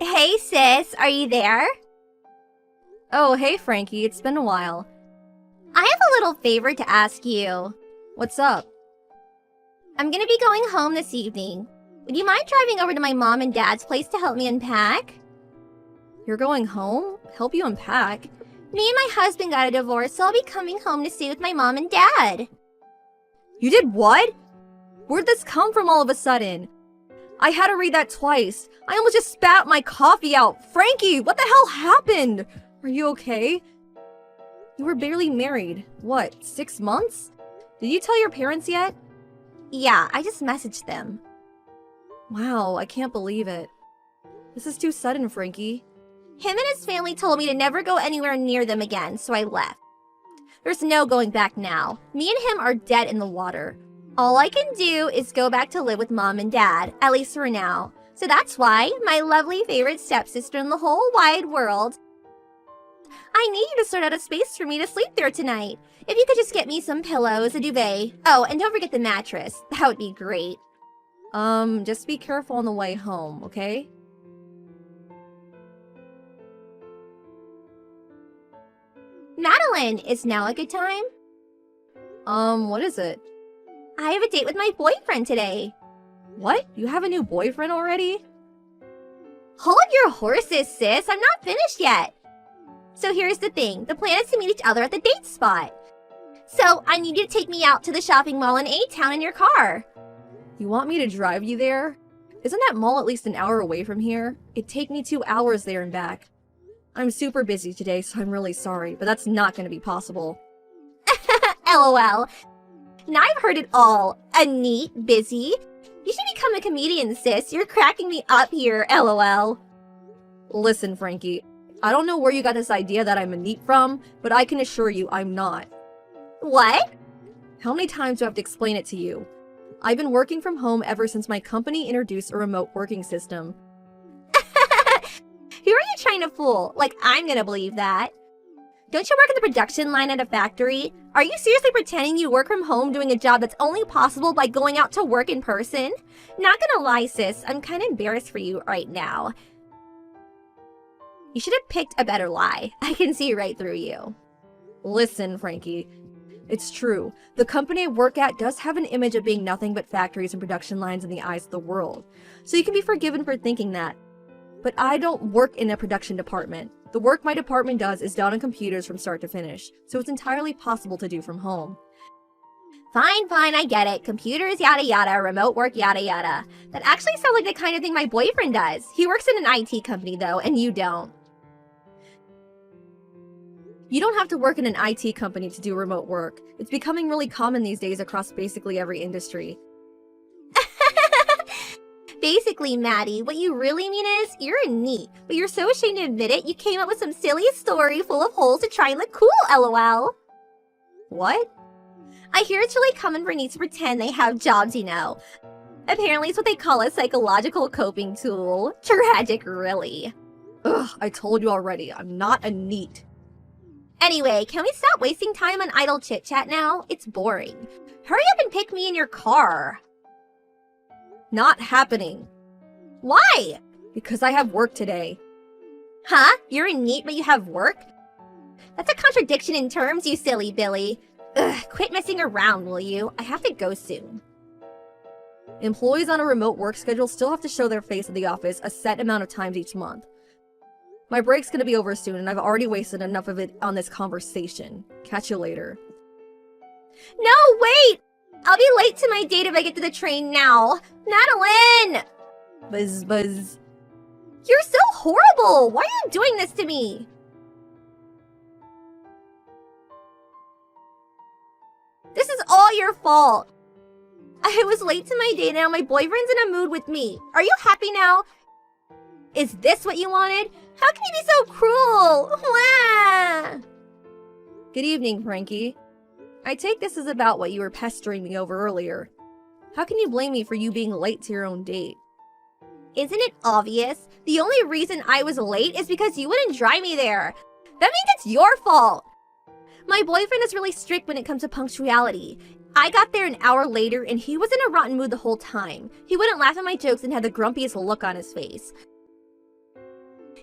Hey sis, are you there? Oh, hey Frankie, it's been a while. I have a little favor to ask you. What's up? I'm gonna be going home this evening. Would you mind driving over to my mom and dad's place to help me unpack? You're going home? Help you unpack? Me and my husband got a divorce, so I'll be coming home to stay with my mom and dad. You did what? Where'd this come from all of a sudden? I had to read that twice. I almost just spat my coffee out. Frankie, what the hell happened? Are you okay? You were barely married. What, 6 months? Did you tell your parents yet? Yeah, I just messaged them. Wow, I can't believe it. This is too sudden, Frankie. Him and his family told me to never go anywhere near them again, so I left. There's no going back now. Me and him are dead in the water. All I can do is go back to live with mom and dad, at least for now. So that's why, my lovely favorite stepsister in the whole wide world, I need you to sort out a space for me to sleep there tonight. If you could just get me some pillows, a duvet. Oh, and don't forget the mattress. That would be great. Just be careful on the way home, okay? Madeline, is now a good time? What is it? I have a date with my boyfriend today. What? You have a new boyfriend already? Hold your horses, sis. I'm not finished yet. So here's the thing. The plan is to meet each other at the date spot. So I need you to take me out to the shopping mall in A-Town in your car. You want me to drive you there? Isn't that mall at least an hour away from here? It'd take me 2 hours there and back. I'm super busy today, so I'm really sorry, but that's not going to be possible. LOL. Now I've heard it all. A neat, busy. You should become a comedian, sis. You're cracking me up here, LOL. Listen, Frankie. I don't know where you got this idea that I'm a neat from, but I can assure you I'm not. What? How many times do I have to explain it to you? I've been working from home ever since my company introduced a remote working system. Who are you trying to fool? Like, I'm gonna believe that. Don't you work in the production line at a factory? Are you seriously pretending you work from home doing a job that's only possible by going out to work in person? Not gonna lie, sis, I'm kinda embarrassed for you right now. You should have picked a better lie. I can see right through you. Listen, Frankie. It's true. The company I work at does have an image of being nothing but factories and production lines in the eyes of the world. So you can be forgiven for thinking that. But I don't work in a production department. The work my department does is done on computers from start to finish, so it's entirely possible to do from home. Fine, I get it. Computers, yada yada, remote work, yada yada. That actually sounds like the kind of thing my boyfriend does. He works in an IT company though, and you don't. You don't have to work in an IT company to do remote work. It's becoming really common these days across basically every industry. Basically, Maddie, what you really mean is, you're a neat, but you're so ashamed to admit it, you came up with some silly story full of holes to try and look cool, LOL. What? I hear it's really common for neats to pretend they have jobs, you know. Apparently it's what they call a psychological coping tool. Tragic, really. Ugh, I told you already, I'm not a neat. Anyway, can we stop wasting time on idle chit-chat now? It's boring. Hurry up and pick me in your car. Not happening. Why? Because I have work today. Huh? You're a neat but you have work? That's a contradiction in terms, you silly Billy. Ugh, quit messing around, will you? I have to go soon. Employees on a remote work schedule still have to show their face at the office a set amount of times each month. My break's gonna be over soon and I've already wasted enough of it on this conversation. Catch you later. No, wait! I'll be late to my date if I get to the train now. Madeline! Buzz, buzz. You're so horrible! Why are you doing this to me? This is all your fault. I was late to my date and now my boyfriend's in a mood with me. Are you happy now? Is this what you wanted? How can you be so cruel? Wah! Good evening, Frankie. I take this as about what you were pestering me over earlier. How can you blame me for you being late to your own date? Isn't it obvious? The only reason I was late is because you wouldn't drive me there. That means it's your fault. My boyfriend is really strict when it comes to punctuality. I got there an hour later and he was in a rotten mood the whole time. He wouldn't laugh at my jokes and had the grumpiest look on his face.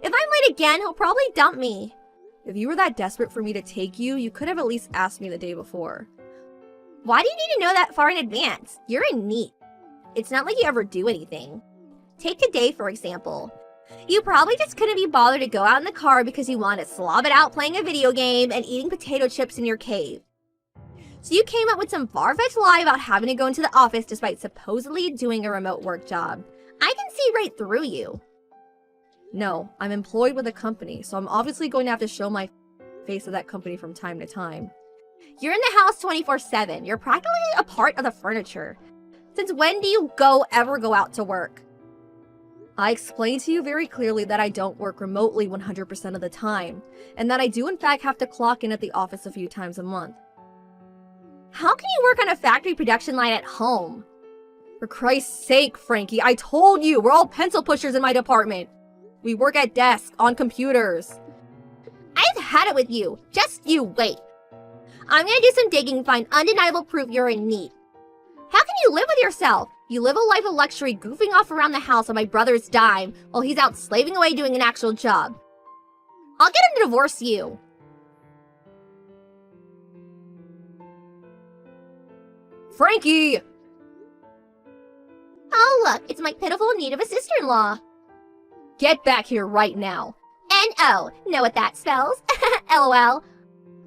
If I'm late again, he'll probably dump me. If you were that desperate for me to take you, you could have at least asked me the day before. Why do you need to know that far in advance? You're a NEET. It's not like you ever do anything. Take today, for example. You probably just couldn't be bothered to go out in the car because you want to slob it out playing a video game and eating potato chips in your cave. So you came up with some far-fetched lie about having to go into the office despite supposedly doing a remote work job. I can see right through you. No, I'm employed with a company, so I'm obviously going to have to show my face of that company from time to time. You're in the house 24/7. You're practically a part of the furniture. Since when do you ever go out to work? I explained to you very clearly that I don't work remotely 100% of the time, and that I do in fact have to clock in at the office a few times a month. How can you work on a factory production line at home? For Christ's sake, Frankie, I told you, we're all pencil pushers in my department. We work at desks, on computers. I've had it with you. Just you wait. I'm gonna do some digging and find undeniable proof you're in NEET. How can you live with yourself? You live a life of luxury goofing off around the house on my brother's dime while he's out slaving away doing an actual job. I'll get him to divorce you. Frankie! Oh look, it's my pitiful need of a sister-in-law. Get back here right now. N-O, know what that spells? LOL.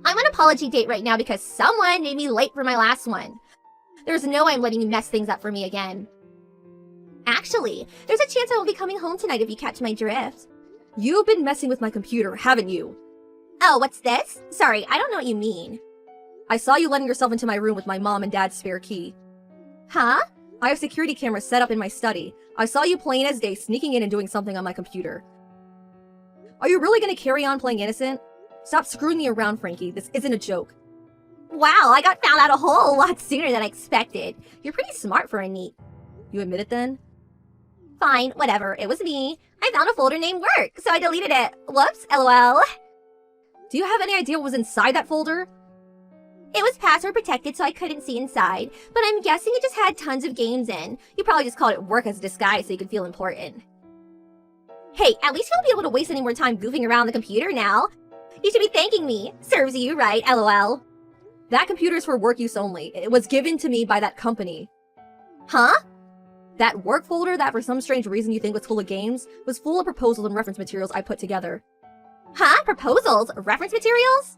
I'm on an apology date right now because someone made me late for my last one. There's no way I'm letting you mess things up for me again. Actually, there's a chance I won't be coming home tonight if you catch my drift. You've been messing with my computer, haven't you? Oh, what's this? Sorry, I don't know what you mean. I saw you letting yourself into my room with my mom and dad's spare key. Huh? I have security cameras set up in my study. I saw you plain as day sneaking in and doing something on my computer. Are you really gonna carry on playing innocent? Stop screwing me around, Frankie. This isn't a joke. Wow, I got found out a whole lot sooner than I expected. You're pretty smart for a NEET. You admit it then? Fine, whatever. It was me. I found a folder named Work, so I deleted it. Whoops, LOL. Do you have any idea what was inside that folder? It was password protected, so I couldn't see inside, but I'm guessing it just had tons of games in. You probably just called it Work as a disguise so you could feel important. Hey, at least you won't be able to waste any more time goofing around the computer now. You should be thanking me. Serves you right, LOL. That computer is for work use only. It was given to me by that company. Huh? That work folder that for some strange reason you think was full of games was full of proposals and reference materials I put together. Huh? Proposals? Reference materials?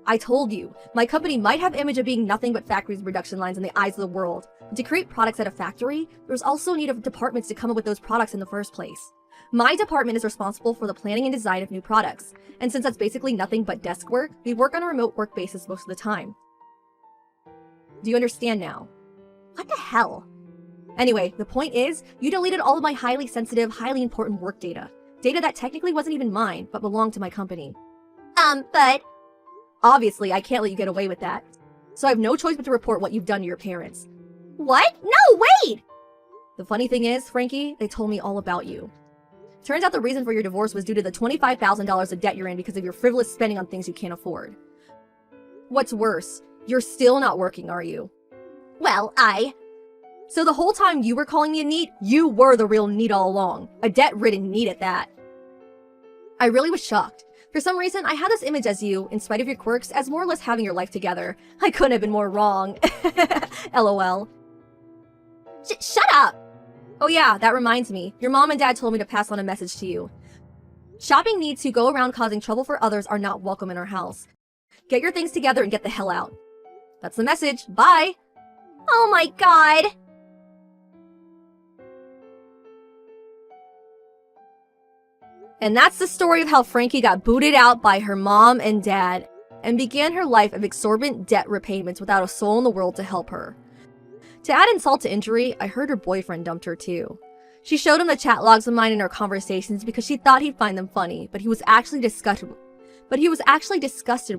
I told you, my company might have image of being nothing but factories and production lines in the eyes of the world. But to create products at a factory, there's also a need of departments to come up with those products in the first place. My department is responsible for the planning and design of new products, and since that's basically nothing but desk work, we work on a remote work basis most of the time. Do you understand now? What the hell? Anyway, the point is, you deleted all of my highly sensitive, highly important work data. Data that technically wasn't even mine, but belonged to my company. But... Obviously, I can't let you get away with that. So I have no choice but to report what you've done to your parents. What? No, wait! The funny thing is, Frankie, they told me all about you. Turns out the reason for your divorce was due to the $25,000 of debt you're in because of your frivolous spending on things you can't afford. What's worse, you're still not working, are you? Well, So the whole time you were calling me a NEET, you were the real NEET all along. A debt-ridden NEET at that. I really was shocked. For some reason, I had this image as you, in spite of your quirks, as more or less having your life together. I couldn't have been more wrong. LOL. Shut up! Oh yeah, that reminds me. Your mom and dad told me to pass on a message to you. Shopping needs who go around causing trouble for others are not welcome in our house. Get your things together and get the hell out. That's the message. Bye! Oh my god! And that's the story of how Frankie got booted out by her mom and dad and began her life of exorbitant debt repayments without a soul in the world to help her. To add insult to injury, I heard her boyfriend dumped her too. She showed him the chat logs of mine in our conversations because she thought he'd find them funny, but he was actually disgusted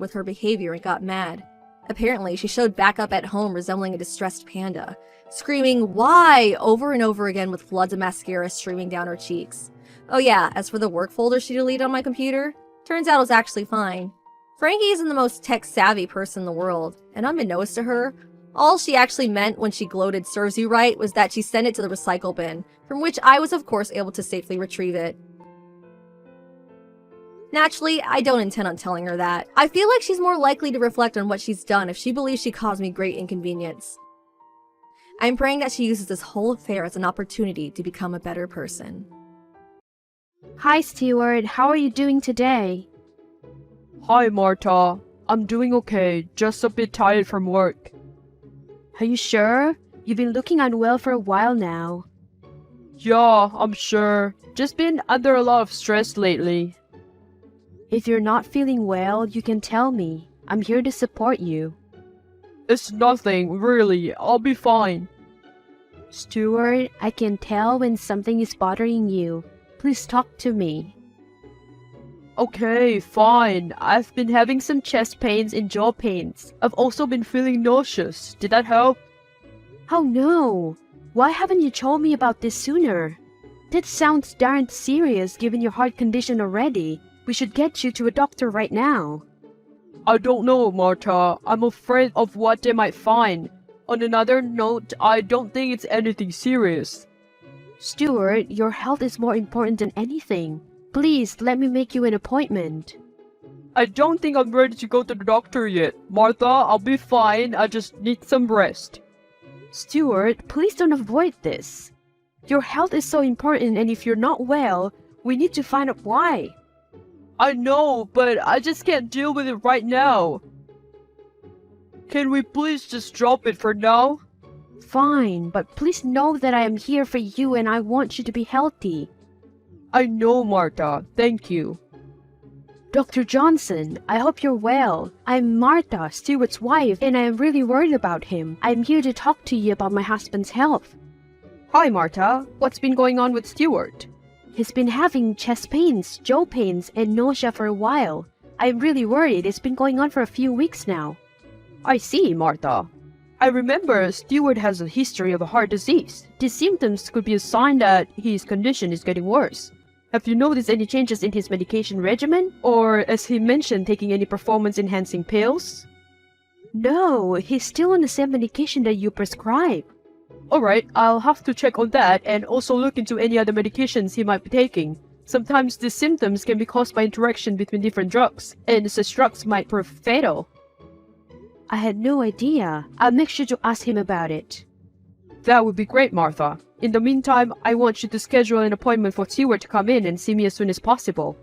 with her behavior and got mad. Apparently, she showed back up at home resembling a distressed panda, screaming "Why?" over and over again with floods of mascara streaming down her cheeks. Oh yeah, as for the work folder she deleted on my computer, turns out it was actually fine. Frankie isn't the most tech-savvy person in the world, and unbeknownst to her, all she actually meant when she gloated "serves you right" was that she sent it to the recycle bin, from which I was of course able to safely retrieve it. Naturally, I don't intend on telling her that. I feel like she's more likely to reflect on what she's done if she believes she caused me great inconvenience. I'm praying that she uses this whole affair as an opportunity to become a better person. Hi, Stewart. How are you doing today? Hi, Martha. I'm doing okay, just a bit tired from work. Are you sure? You've been looking unwell for a while now. Yeah, I'm sure. Just been under a lot of stress lately. If you're not feeling well, you can tell me. I'm here to support you. It's nothing, really. I'll be fine. Stewart, I can tell when something is bothering you. Please talk to me. Okay, fine. I've been having some chest pains and jaw pains. I've also been feeling nauseous. Did that help? Oh no! Why haven't you told me about this sooner? That sounds darn serious given your heart condition already. We should get you to a doctor right now. I don't know, Martha. I'm afraid of what they might find. On another note, I don't think it's anything serious. Stewart, your health is more important than anything. Please, let me make you an appointment. I don't think I'm ready to go to the doctor yet. Martha, I'll be fine. I just need some rest. Stewart, please don't avoid this. Your health is so important, and if you're not well, we need to find out why. I know, but I just can't deal with it right now. Can we please just drop it for now? Fine, but please know that I am here for you and I want you to be healthy. I know, Martha. Thank you. Dr. Johnson, I hope you're well. I'm Martha, Stewart's wife, and I am really worried about him. I'm here to talk to you about my husband's health. Hi, Martha. What's been going on with Stewart? He's been having chest pains, jaw pains, and nausea for a while. I'm really worried. It's been going on for a few weeks now. I see, Martha. I remember Stewart has a history of a heart disease. These symptoms could be a sign that his condition is getting worse. Have you noticed any changes in his medication regimen? Or, as he mentioned, taking any performance-enhancing pills? No, he's still on the same medication that you prescribe. Alright, I'll have to check on that and also look into any other medications he might be taking. Sometimes these symptoms can be caused by interaction between different drugs, and such drugs might prove fatal. I had no idea. I'll make sure to ask him about it. That would be great, Martha. In the meantime, I want you to schedule an appointment for Stewart to come in and see me as soon as possible.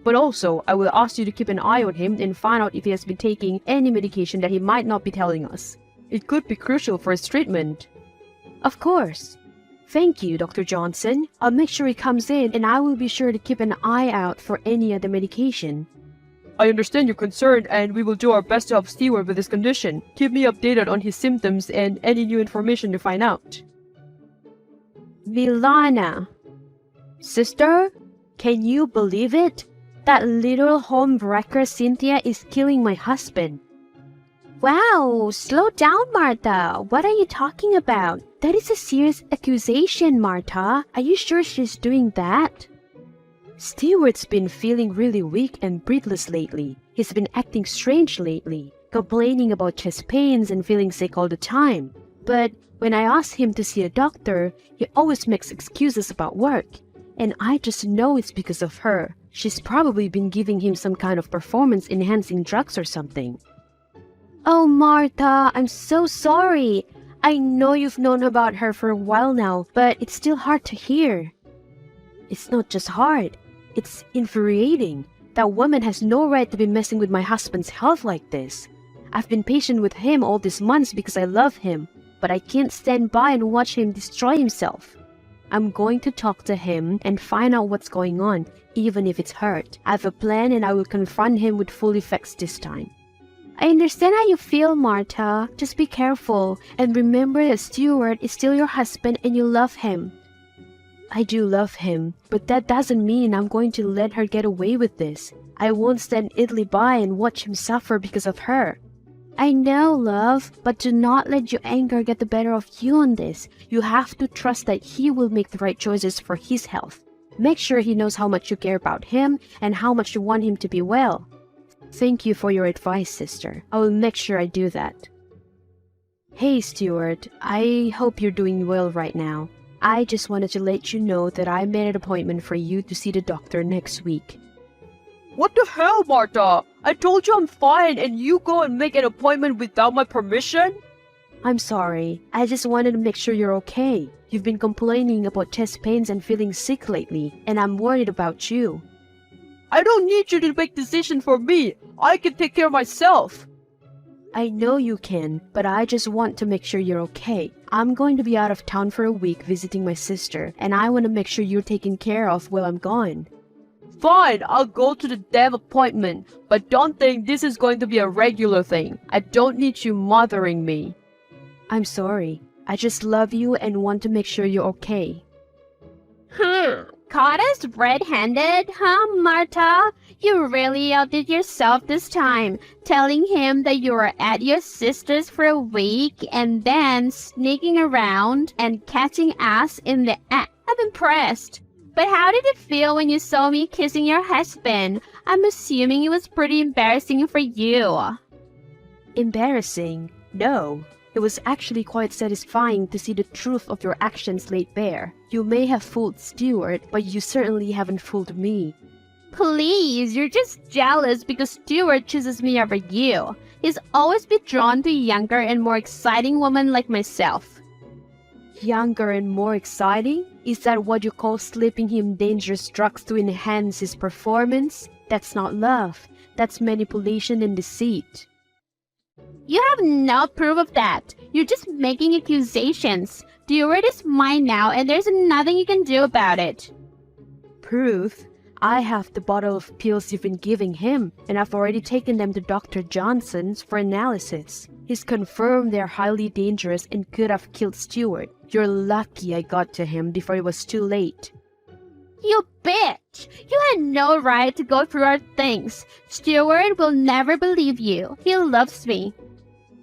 But also, I will ask you to keep an eye on him and find out if he has been taking any medication that he might not be telling us. It could be crucial for his treatment. Of course. Thank you, Dr. Johnson. I'll make sure he comes in and I will be sure to keep an eye out for any other medication. I understand your concern and we will do our best to help Stewart with his condition. Keep me updated on his symptoms and any new information you find out. Milana. Sister, can you believe it? That little homewrecker Cynthia is killing my husband. Wow, slow down, Martha. What are you talking about? That is a serious accusation, Martha. Are you sure she's doing that? Stewart's been feeling really weak and breathless lately. He's been acting strange lately, complaining about chest pains and feeling sick all the time. But when I ask him to see a doctor, he always makes excuses about work. And I just know it's because of her. She's probably been giving him some kind of performance-enhancing drugs or something. Oh, Martha, I'm so sorry. I know you've known about her for a while now, but it's still hard to hear. It's not just hard. It's infuriating. That woman has no right to be messing with my husband's health like this. I've been patient with him all these months because I love him, but I can't stand by and watch him destroy himself. I'm going to talk to him and find out what's going on, even if it's hurt. I have a plan and I will confront him with full effects this time. I understand how you feel, Martha. Just be careful and remember that Stewart is still your husband and you love him. I do love him, but that doesn't mean I'm going to let her get away with this. I won't stand idly by and watch him suffer because of her. I know, love, but do not let your anger get the better of you on this. You have to trust that he will make the right choices for his health. Make sure he knows how much you care about him and how much you want him to be well. Thank you for your advice, sister. I will make sure I do that. Hey, Stewart. I hope you're doing well right now. I just wanted to let you know that I made an appointment for you to see the doctor next week. What the hell, Martha? I told you I'm fine and you go and make an appointment without my permission? I'm sorry. I just wanted to make sure you're okay. You've been complaining about chest pains and feeling sick lately, and I'm worried about you. I don't need you to make decisions for me. I can take care of myself. I know you can, but I just want to make sure you're okay. I'm going to be out of town for a week visiting my sister, and I want to make sure you're taken care of while I'm gone. Fine, I'll go to the damn appointment, but don't think this is going to be a regular thing. I don't need you mothering me. I'm sorry. I just love you and want to make sure you're okay. Caught us red-handed, huh, Marta? You really outdid yourself this time, telling him that you were at your sister's for a week and then sneaking around and catching us in the act. I'm impressed. But how did it feel when you saw me kissing your husband? I'm assuming it was pretty embarrassing for you. Embarrassing? No. It was actually quite satisfying to see the truth of your actions laid bare. You may have fooled Stuart, but you certainly haven't fooled me. Please, you're just jealous because Stuart chooses me over you. He's always been drawn to a younger and more exciting woman like myself. Younger and more exciting? Is that what you call slipping him dangerous drugs to enhance his performance? That's not love. That's manipulation and deceit. You have no proof of that. You're just making accusations. Stuart is mine now and there's nothing you can do about it. Proof? I have the bottle of pills you've been giving him, and I've already taken them to Dr. Johnson's for analysis. He's confirmed they're highly dangerous and could have killed Stuart. You're lucky I got to him before it was too late. You bitch! You had no right to go through our things. Stuart will never believe you. He loves me.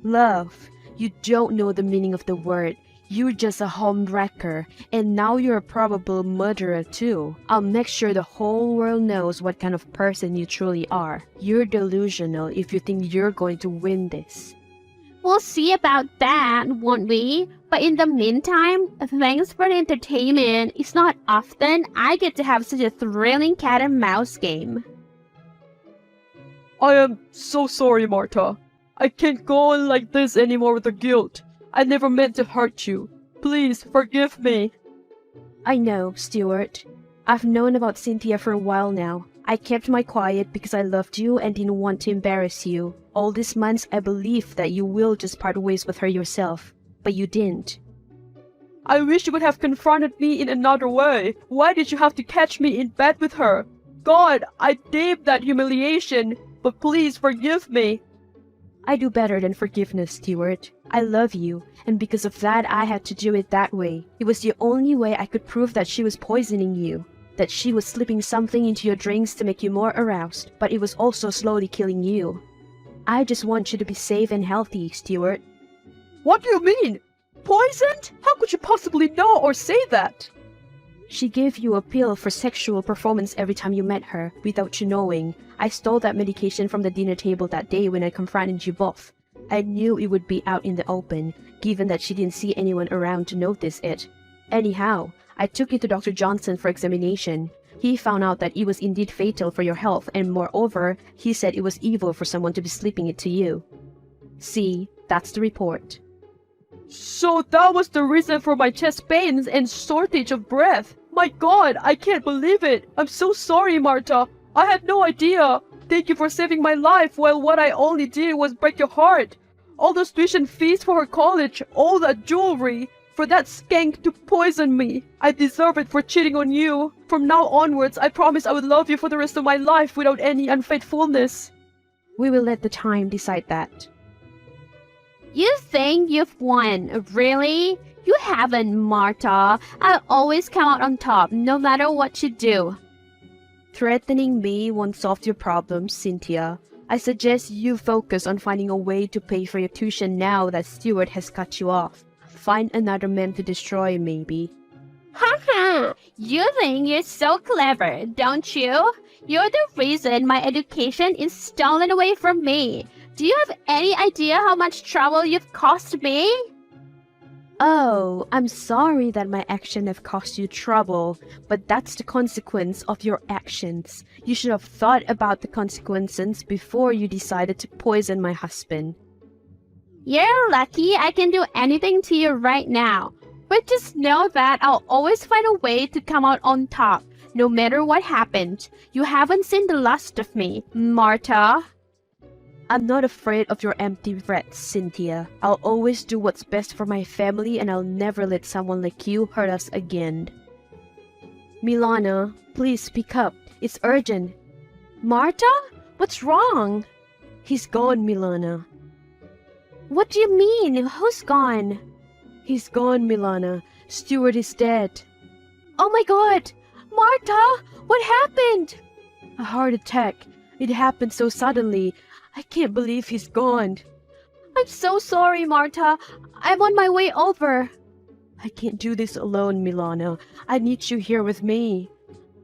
Love? You don't know the meaning of the word. You're just a home wrecker, and now you're a probable murderer too. I'll make sure the whole world knows what kind of person you truly are. You're delusional if you think you're going to win this. We'll see about that, won't we? But in the meantime, thanks for the entertainment. It's not often I get to have such a thrilling cat and mouse game. I am so sorry, Martha. I can't go on like this anymore with the guilt. I never meant to hurt you. Please forgive me. I know, Stuart. I've known about Cynthia for a while now. I kept my quiet because I loved you and didn't want to embarrass you. All these months I believed that you will just part ways with her yourself, but you didn't. I wish you would have confronted me in another way. Why did you have to catch me in bed with her? God, I deemed that humiliation, but please forgive me. I do better than forgiveness, Stuart. I love you, and because of that I had to do it that way. It was the only way I could prove that she was poisoning you, that she was slipping something into your drinks to make you more aroused, but it was also slowly killing you. I just want you to be safe and healthy, Stuart. What do you mean? Poisoned? How could you possibly know or say that? She gave you a pill for sexual performance every time you met her, without you knowing. I stole that medication from the dinner table that day when I confronted you both. I knew it would be out in the open, given that she didn't see anyone around to notice it. Anyhow, I took you to Dr. Johnson for examination. He found out that it was indeed fatal for your health, and moreover, he said it was evil for someone to be slipping it to you. See, that's the report. So that was the reason for my chest pains and shortage of breath. My God, I can't believe it. I'm so sorry, Martha. I had no idea. Thank you for saving my life while what I only did was break your heart. All those tuition fees for her college, all that jewelry, for that skank to poison me. I deserve it for cheating on you. From now onwards, I promise I would love you for the rest of my life without any unfaithfulness. We will let the time decide that. You think you've won, really? You haven't, Marta. I'll always come out on top, no matter what you do. Threatening me won't solve your problems, Cynthia. I suggest you focus on finding a way to pay for your tuition now that Stuart has cut you off. Find another man to destroy, maybe. Haha! You think you're so clever, don't you? You're the reason my education is stolen away from me. Do you have any idea how much trouble you've caused me? Oh, I'm sorry that my action have caused you trouble, but that's the consequence of your actions. You should have thought about the consequences before you decided to poison my husband. You're lucky I can do anything to you right now. But just know that I'll always find a way to come out on top, no matter what happened. You haven't seen the last of me, Martha. I'm not afraid of your empty threats, Cynthia. I'll always do what's best for my family and I'll never let someone like you hurt us again. Milana, please speak up. It's urgent. Martha? What's wrong? He's gone, Milana. What do you mean? Who's gone? He's gone, Milana. Stuart is dead. Oh my god! Martha! What happened? A heart attack. It happened so suddenly. I can't believe he's gone. I'm so sorry, Martha. I'm on my way over. I can't do this alone, Milana. I need you here with me.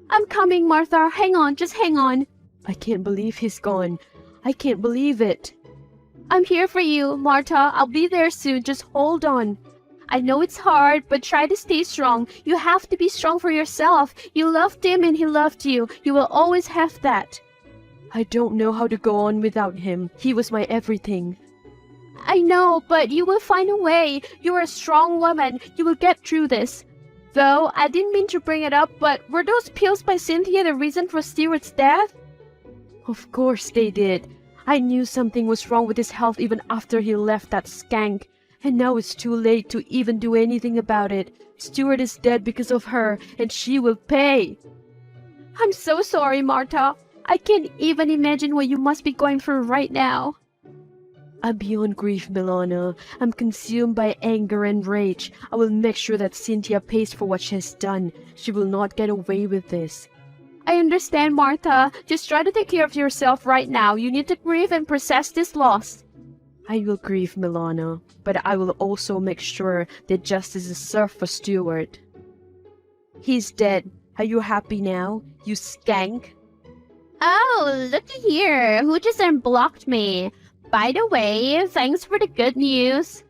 I'm coming, Martha. Hang on, just hang on. I can't believe he's gone. I can't believe it. I'm here for you, Martha. I'll be there soon. Just hold on. I know it's hard, but try to stay strong. You have to be strong for yourself. You loved him and he loved you. You will always have that. I don't know how to go on without him. He was my everything. I know, but you will find a way. You are a strong woman. You will get through this. Though, I didn't mean to bring it up, but were those pills by Cynthia the reason for Stuart's death? Of course they did. I knew something was wrong with his health even after he left that skank. And now it's too late to even do anything about it. Stuart is dead because of her, and she will pay. I'm so sorry, Martha. I can't even imagine what you must be going through right now. I'm beyond grief, Milana. I'm consumed by anger and rage. I will make sure that Cynthia pays for what she has done. She will not get away with this. I understand, Martha. Just try to take care of yourself right now. You need to grieve and process this loss. I will grieve, Milana, but I will also make sure that justice is served for Stuart. He's dead. Are you happy now, you skank? Oh, looky here. Who just unblocked me? By the way, thanks for the good news.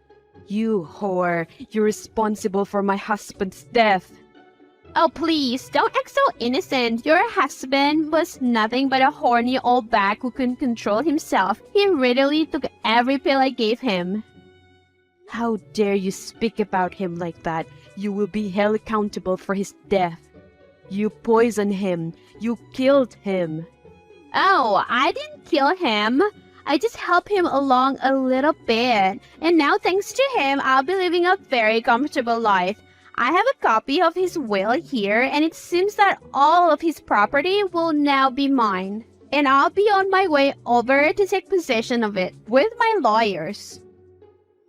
You whore. You're responsible for my husband's death. Oh, please, don't act so innocent. Your husband was nothing but a horny old bag who couldn't control himself. He literally took every pill I gave him. How dare you speak about him like that? You will be held accountable for his death. You poisoned him. You killed him. Oh, I didn't kill him. I just helped him along a little bit. And now, thanks to him, I'll be living a very comfortable life. I have a copy of his will here, and it seems that all of his property will now be mine. And I'll be on my way over to take possession of it with my lawyers.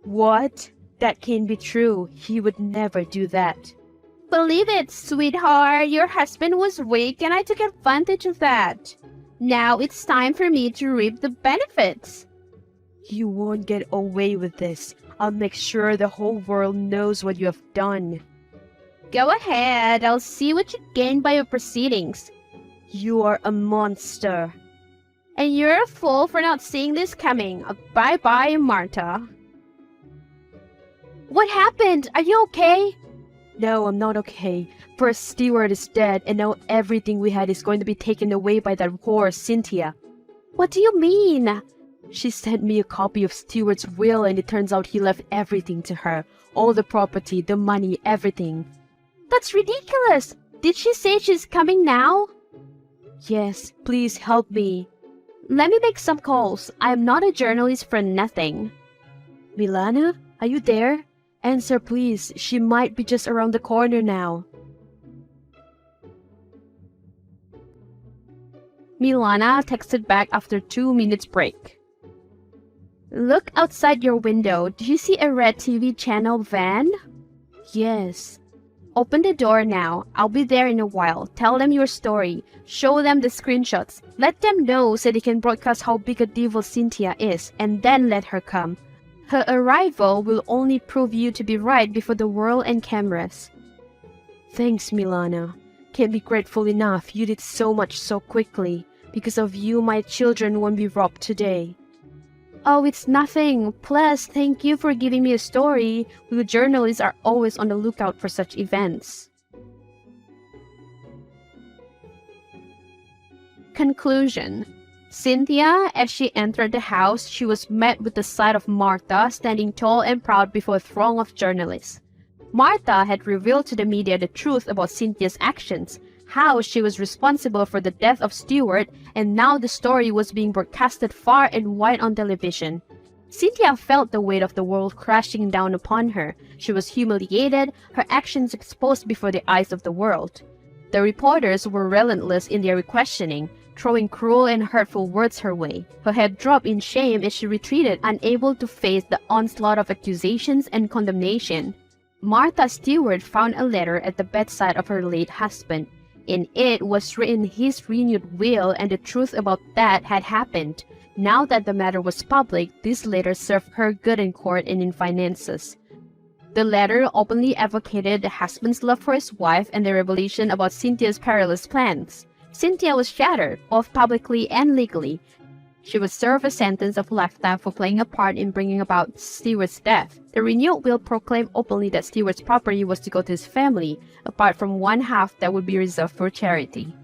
What? That can't be true. He would never do that. Believe it, sweetheart. Your husband was weak, and I took advantage of that. Now it's time for me to reap the benefits. You won't get away with this. I'll make sure the whole world knows what you have done. Go ahead. I'll see what you gain by your proceedings. You are a monster. And you're a fool for not seeing this coming. Bye-bye, Martha. What happened? Are you okay? No, I'm not okay. First, Stuart is dead, and now everything we had is going to be taken away by that whore, Cynthia. What do you mean? She sent me a copy of Stuart's will, and it turns out he left everything to her. All the property, the money, everything. That's ridiculous. Did she say she's coming now? Yes, please help me. Let me make some calls. I'm not a journalist for nothing. Milana, are you there? Answer, please. She might be just around the corner now. Milana texted back after 2 minutes break. Look outside your window. Do you see a red TV channel van? Yes. Open the door now. I'll be there in a while. Tell them your story. Show them the screenshots. Let them know so they can broadcast how big a devil Cynthia is, and then let her come. Her arrival will only prove you to be right before the world and cameras. Thanks, Milana. Can't be grateful enough. You did so much so quickly. Because of you, my children won't be robbed today. Oh, it's nothing. Plus, thank you for giving me a story. We journalists are always on the lookout for such events. Conclusion. Cynthia, as she entered the house, she was met with the sight of Martha standing tall and proud before a throng of journalists. Martha had revealed to the media the truth about Cynthia's actions, how she was responsible for the death of Stewart, and now the story was being broadcasted far and wide on television. Cynthia felt the weight of the world crashing down upon her. She was humiliated, her actions exposed before the eyes of the world. The reporters were relentless in their questioning, throwing cruel and hurtful words her way. Her head dropped in shame as she retreated, unable to face the onslaught of accusations and condemnation. Martha Stewart found a letter at the bedside of her late husband. In it was written his renewed will, and the truth about that had happened. Now that the matter was public, this letter served her good in court and in finances. The letter openly advocated the husband's love for his wife and the revelation about Cynthia's perilous plans. Cynthia was shattered, both publicly and legally. She would serve a sentence of lifetime for playing a part in bringing about Stewart's death. The renewed will proclaimed openly that Stewart's property was to go to his family, apart from one half that would be reserved for charity.